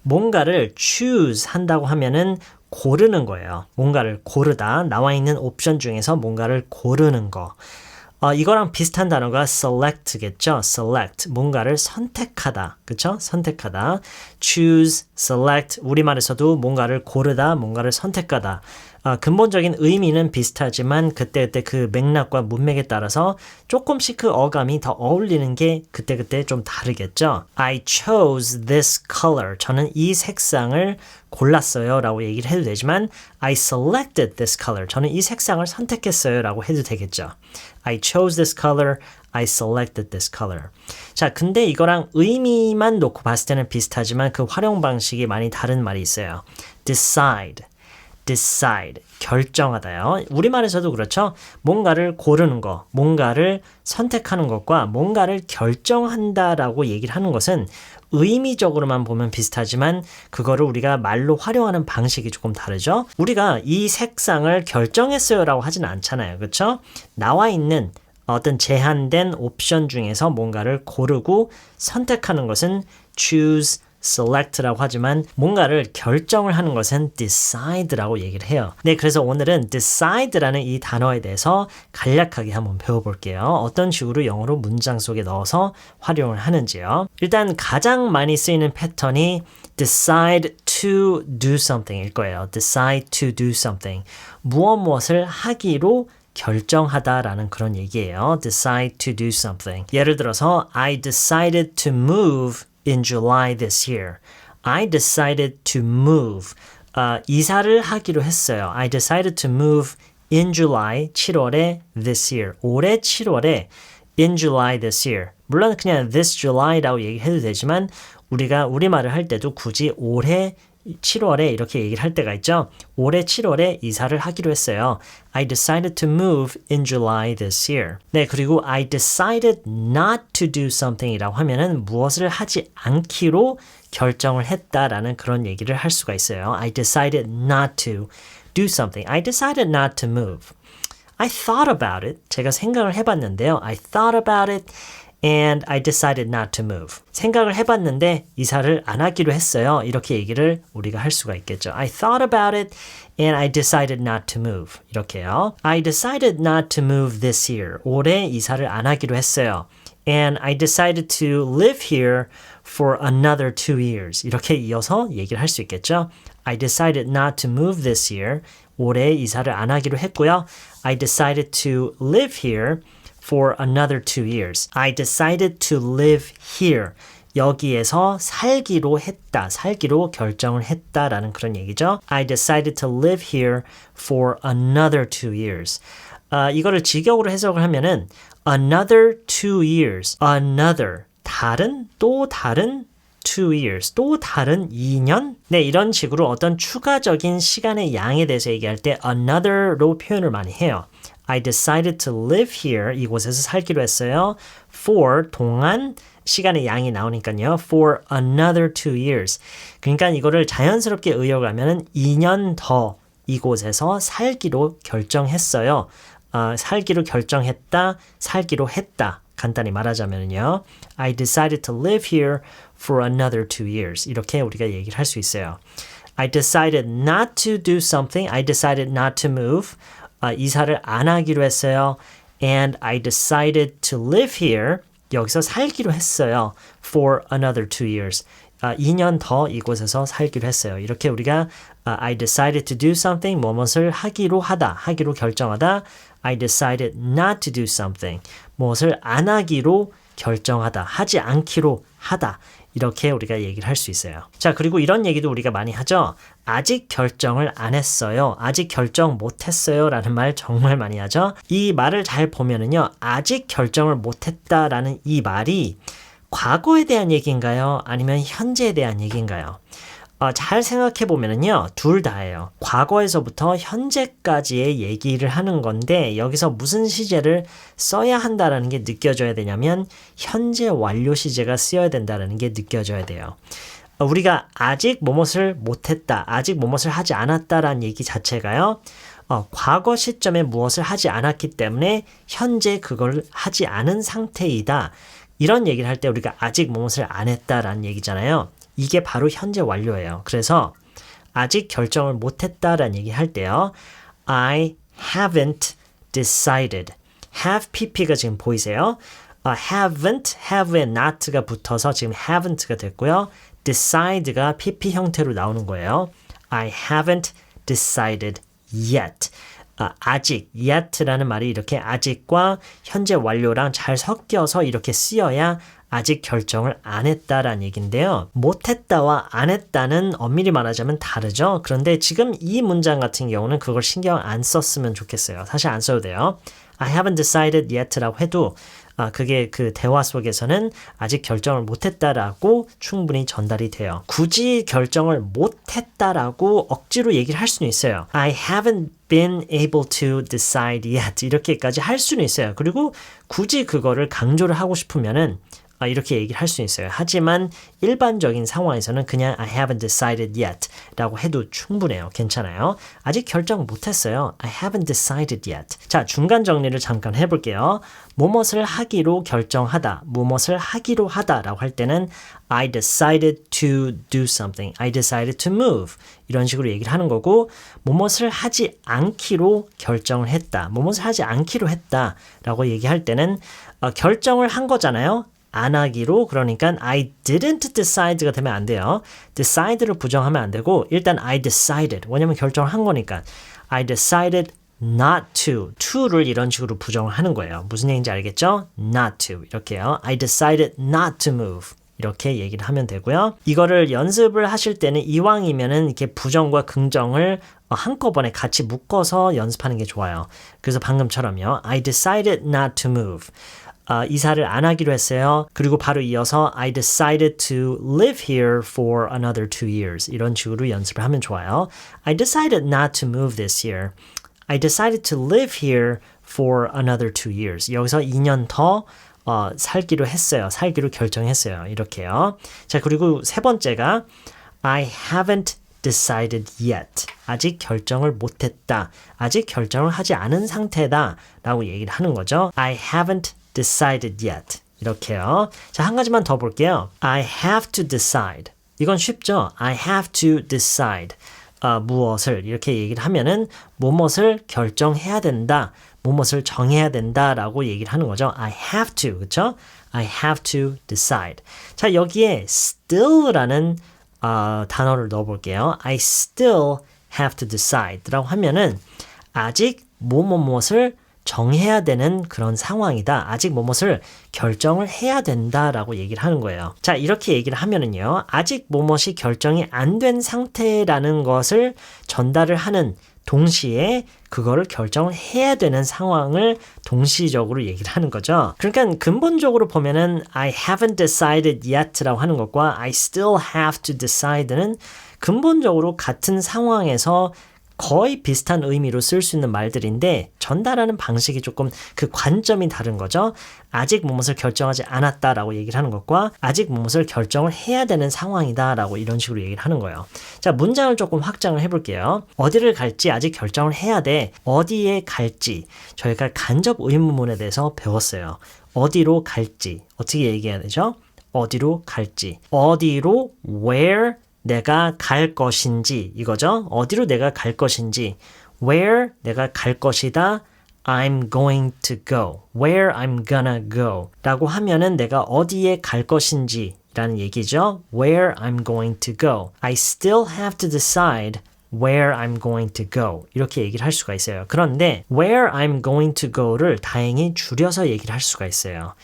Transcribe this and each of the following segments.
뭔가를 choose 한다고 하면은 고르는 거예요. 뭔가를 고르다. 나와 있는 옵션 중에서 뭔가를 고르는 거. 이거랑 비슷한 단어가 select겠죠. select. 뭔가를 선택하다. 그쵸? 선택하다. choose, select. 우리말에서도 뭔가를 고르다, 뭔가를 선택하다. 근본적인 의미는 비슷하지만 그때그때 그 맥락과 문맥에 따라서 조금씩 그 어감이 더 어울리는 게 그때그때 좀 다르겠죠. I chose this color. 저는 이 색상을 골랐어요 라고 얘기를 해도 되지만 I selected this color. 저는 이 색상을 선택했어요 라고 해도 되겠죠. I chose this color. I selected this color. 자, 근데 이거랑 의미만 놓고 봤을 때는 비슷하지만 그 활용 방식이 많이 다른 말이 있어요. decide. decide, 결정하다요. 우리말에서도 그렇죠. 뭔가를 고르는 거, 뭔가를 선택하는 것과 뭔가를 결정한다라고 얘기를 하는 것은 의미적으로만 보면 비슷하지만 그거를 우리가 말로 활용하는 방식이 조금 다르죠. 우리가 이 색상을 결정했어요 라고 하진 않잖아요. 그렇죠? 나와 있는 어떤 제한된 옵션 중에서 뭔가를 고르고 선택하는 것은 choose, select라고 하지만 뭔가를 결정을 하는 것은 decide라고 얘기를 해요. 네, 그래서 오늘은 decide라는 이 단어에 대해서 간략하게 한번 배워볼게요. 어떤 식으로 영어로 문장 속에 넣어서 활용을 하는지요. 일단 가장 많이 쓰이는 패턴이 decide to do something일 거예요. decide to do something. 무엇을 하기로 결정하다라는 그런 얘기예요. decide to do something. 예를 들어서 I decided to move in July this year. I decided to move. 이사를 하기로 했어요. I decided to move in July, 7월에 this year. 올해 7월에 in July this year. 물론 그냥 this July라고 얘기해도 되지만 우리가 우리말을 할 때도 굳이 올해 7월에 이렇게 얘기를 할 때가 있죠. 올해 7월에 이사를 하기로 했어요. I decided to move in July this year. 네, 그리고 I decided not to do something 이라고 하면은 무엇을 하지 않기로 결정을 했다라는 그런 얘기를 할 수가 있어요. I decided not to do something. I decided not to move. I thought about it. 제가 생각을 해봤는데요. I thought about it. And I decided not to move. 생각을 해봤는데 이사를 안 하기로 했어요. 이렇게 얘기를 우리가 할 수가 있겠죠. I thought about it and I decided not to move. 이렇게요. I decided not to move this year. 올해 이사를 안 하기로 했어요. And I decided to live here for another 2 years. 이렇게 이어서 얘기를 할 수 있겠죠. I decided not to move this year. 올해 이사를 안 하기로 했고요. I decided to live here for another 2 years. I decided to live here. 여기에서 살기로 했다, 살기로 결정을 했다라는 그런 얘기죠. I decided to live here for another 2 years. 이거를 직역으로 해석을 하면은 another 2 years. Another, 다른, 또 다른 2 years, 또 다른 2년? 네, 이런 식으로 어떤 추가적인 시간의 양에 대해서 얘기할 때 another로 표현을 많이 해요. I decided to live here. 이곳에서 살기로 했어요. For 동안 시간의 양이 나오니까요. For another 2 years. 그러니까 이거를 자연스럽게 의역하면 2년 더 이곳에서 살기로 결정했어요. 살기로 결정했다, 살기로 했다. 간단히 말하자면요. I decided to live here for another 2 years. 이렇게 우리가 얘기를 할 수 있어요. I decided not to do something. I decided not to move. 이사를 안 하기로 했어요. And I decided to live here. 여기서 살기로 했어요. For another 2 years. 2년 더 이곳에서 살기로 했어요. 이렇게 우리가 I decided to do something, 무엇을 하기로 하다, 하기로 결정하다. I decided not to do something, 무엇을 안 하기로 결정하다, 하지 않기로 하다. 이렇게 우리가 얘기를 할 수 있어요. 자, 그리고 이런 얘기도 우리가 많이 하죠. 아직 결정을 안 했어요. 아직 결정 못 했어요. 라는 말 정말 많이 하죠. 이 말을 잘 보면은요. 아직 결정을 못 했다라는 이 말이 과거에 대한 얘기인가요? 아니면 현재에 대한 얘기인가요? 잘 생각해 보면은요, 둘 다예요. 과거에서부터 현재까지의 얘기를 하는 건데 여기서 무슨 시제를 써야 한다라는 게 느껴져야 되냐면 현재 완료 시제가 쓰여야 된다라는 게 느껴져야 돼요. 우리가 아직 뭐뭇을 못했다, 아직 뭐뭇을 하지 않았다라는 얘기 자체가요. 과거 시점에 무엇을 하지 않았기 때문에 현재 그걸 하지 않은 상태이다. 이런 얘기를 할 때 우리가 아직 무엇을 안 했다라는 얘기잖아요. 이게 바로 현재 완료예요. 그래서 아직 결정을 못했다라는 얘기 할 때요. I haven't decided. have pp가 지금 보이세요? haven't, have에 not가 붙어서 지금 haven't가 됐고요. decide가 pp 형태로 나오는 거예요. I haven't decided yet. 아직, yet라는 말이 이렇게 아직과 현재 완료랑 잘 섞여서 이렇게 쓰여야 아직 결정을 안 했다라는 얘기인데요. 못했다와 안 했다는 엄밀히 말하자면 다르죠. 그런데 지금 이 문장 같은 경우는 그걸 신경 안 썼으면 좋겠어요. 사실 안 써도 돼요. I haven't decided yet라고 해도 그게 그 대화 속에서는 아직 결정을 못했다라고 충분히 전달이 돼요. 굳이 결정을 못했다라고 억지로 얘기를 할 수는 있어요. I haven't been able to decide yet 이렇게까지 할 수는 있어요. 그리고 굳이 그거를 강조를 하고 싶으면은 이렇게 얘기를 할 수 있어요. 하지만 일반적인 상황에서는 그냥 I haven't decided yet 라고 해도 충분해요. 괜찮아요. 아직 결정 못했어요. I haven't decided yet. 자, 중간 정리를 잠깐 해볼게요. 무엇을 하기로 결정하다, 무엇을 하기로 하다 라고 할 때는 I decided to do something. I decided to move. 이런 식으로 얘기를 하는 거고 무엇을 하지 않기로 결정을 했다. 무엇을 하지 않기로 했다 라고 얘기할 때는 결정을 한 거잖아요. 안 하기로 그러니까 I didn't decide가 되면 안 돼요. decide를 부정하면 안 되고 일단 I decided 왜냐면 결정을 한 거니까 I decided not to를 이런 식으로 부정을 하는 거예요. 무슨 얘기인지 알겠죠? not to 이렇게요. I decided not to move 이렇게 얘기를 하면 되고요. 이거를 연습을 하실 때는 이왕이면은 이렇게 부정과 긍정을 한꺼번에 같이 묶어서 연습하는 게 좋아요. 그래서 방금처럼요. I decided not to move. 이사를 안 하기로 했어요. 그리고 바로 이어서 I decided to live here for another 2 years. 이런 식으로 연습을 하면 좋아요. I decided not to move this year. I decided to live here for another 2 years. 여기서 2년 더 살기로 했어요. 살기로 결정했어요. 이렇게요. 자, 그리고 세 번째가 I haven't decided yet. 아직 결정을 못했다. 아직 결정을 하지 않은 상태다. 라고 얘기를 하는 거죠. I haven't decided yet. 이렇게요. 자, 한 가지만 더 볼게요. I have to decide. 이건 쉽죠? I have to decide. 무엇을 이렇게 얘기를 하면은 무엇을 결정해야 된다. 무엇을 정해야 된다라고 얘기를 하는 거죠. I have to. 그렇죠? I have to decide. 자, 여기에 still라는 단어를 넣어 볼게요. I still have to decide. 라고 하면은 아직 무엇을 정해야 되는 그런 상황이다. 아직 무엇을 결정을 해야 된다라고 얘기를 하는 거예요. 자, 이렇게 얘기를 하면은요. 아직 무엇이 결정이 안 된 상태라는 것을 전달을 하는 동시에 그거를 결정을 해야 되는 상황을 동시적으로 얘기를 하는 거죠. 그러니까 근본적으로 보면은 I haven't decided yet라고 하는 것과 I still have to decide는 근본적으로 같은 상황에서 거의 비슷한 의미로 쓸 수 있는 말들인데 전달하는 방식이 조금 그 관점이 다른 거죠. 아직 무엇을 결정하지 않았다라고 얘기를 하는 것과 아직 무엇을 결정을 해야 되는 상황이다라고 이런 식으로 얘기를 하는 거예요. 자, 문장을 조금 확장을 해볼게요. 어디를 갈지 아직 결정을 해야 돼. 어디에 갈지 저희가 간접 의문문에 대해서 배웠어요. 어디로 갈지 어떻게 얘기해야 되죠? 어디로 갈지 어디로 where 내가 갈 것인지 이거죠. 어디로 내가 갈 것인지 where 내가 갈 것이다. I'm going to go. where I'm gonna go 라고 하면은 내가 어디에 갈 것인지 라는 얘기죠. where I'm going to go. I still have to decide where I'm going to go. 이렇게 얘기를 할 수가 있어요. 그런데 where I'm going to go를 다행히 줄여서 얘기를 할 수가 있어요.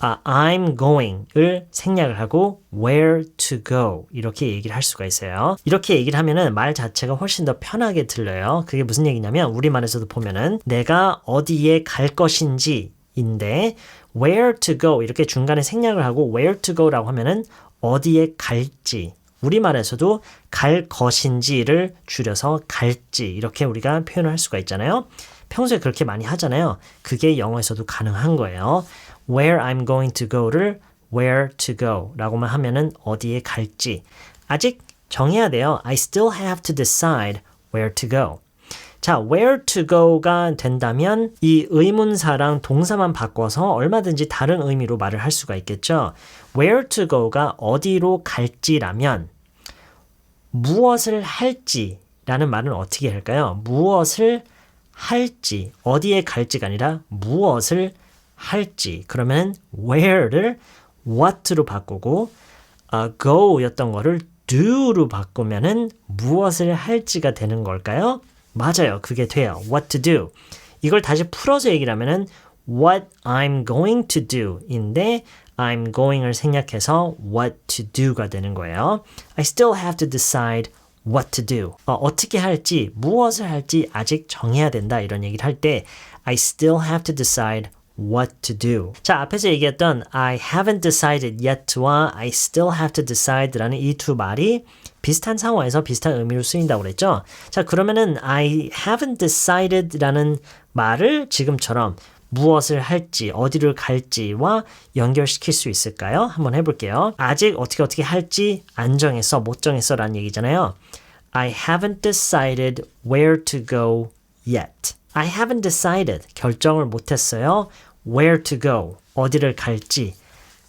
I'm going을 생략을 하고 where to go 이렇게 얘기를 할 수가 있어요. 이렇게 얘기를 하면은 말 자체가 훨씬 더 편하게 들려요. 그게 무슨 얘기냐면 우리말에서도 보면은 내가 어디에 갈 것인지인데 where to go 이렇게 중간에 생략을 하고 where to go라고 하면은 어디에 갈지 우리말에서도 갈 것인지를 줄여서 갈지 이렇게 우리가 표현을 할 수가 있잖아요. 평소에 그렇게 많이 하잖아요. 그게 영어에서도 가능한 거예요. Where I'm going to go를 where to go 라고만 하면은 어디에 갈지 아직 정해야 돼요. I still have to decide where to go. 자, where to go가 된다면 이 의문사랑 동사만 바꿔서 얼마든지 다른 의미로 말을 할 수가 있겠죠. where to go가 어디로 갈지라면 무엇을 할지라는 말은 어떻게 할까요? 무엇을 할지, 어디에 갈지가 아니라 무엇을 할지. 그러면 where를 what로 바꾸고 go였던 거를 do로 바꾸면은 무엇을 할지가 되는 걸까요? 맞아요. 그게 돼요. What to do. 이걸 다시 풀어서 얘기를 하면은 what I'm going to do 인데 I'm going을 생략해서 what to do가 되는 거예요. I still have to decide what to do. 어떻게 할지, 무엇을 할지 아직 정해야 된다 이런 얘기를 할 때 I still have to decide what to do. 자, 앞에서 얘기했던 I haven't decided yet와 I still have to decide라는 이 두 말이 비슷한 상황에서 비슷한 의미로 쓰인다고 그랬죠. 자, 그러면은 I haven't decided라는 말을 지금처럼 무엇을 할지, 어디를 갈지와 연결시킬 수 있을까요? 한번 해볼게요. 아직 어떻게 할지 안 정했어, 못 정했어 라는 얘기잖아요. I haven't decided where to go yet. I haven't decided, 결정을 못했어요. Where to go, 어디를 갈지.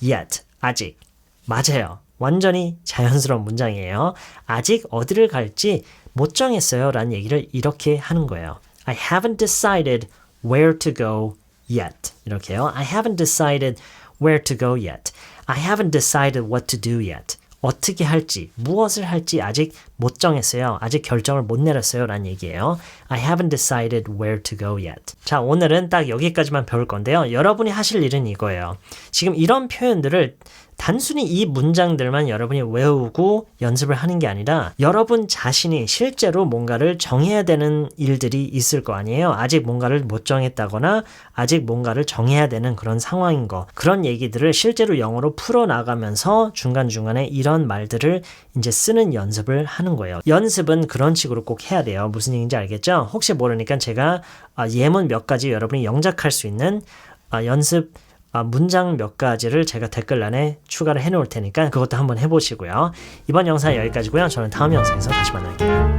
Yet, 아직. 맞아요. 완전히 자연스러운 문장이에요. 아직 어디를 갈지 못 정했어요 라는 얘기를 이렇게 하는 거예요. I haven't decided where to go yet. 이렇게요. I haven't decided where to go yet. I haven't decided what to do yet. 어떻게 할지, 무엇을 할지 아직 못 정했어요. 아직 결정을 못 내렸어요. 라는 얘기예요. I haven't decided where to go yet. 자, 오늘은 딱 여기까지만 배울 건데요. 여러분이 하실 일은 이거예요. 지금 이런 표현들을 단순히 이 문장들만 여러분이 외우고 연습을 하는 게 아니라 여러분 자신이 실제로 뭔가를 정해야 되는 일들이 있을 거 아니에요. 아직 뭔가를 못 정했다거나 아직 뭔가를 정해야 되는 그런 상황인 거. 그런 얘기들을 실제로 영어로 풀어나가면서 중간중간에 이런 말들을 이제 쓰는 연습을 하는 거예요. 연습은 그런 식으로 꼭 해야 돼요. 무슨 얘기인지 알겠죠? 혹시 모르니까 제가 예문 몇 가지 여러분이 영작할 수 있는 연습 문장 몇 가지를 제가 댓글란에 추가를 해놓을 테니까 그것도 한번 해보시고요. 이번 영상은 여기까지고요. 저는 다음 영상에서 다시 만날게요.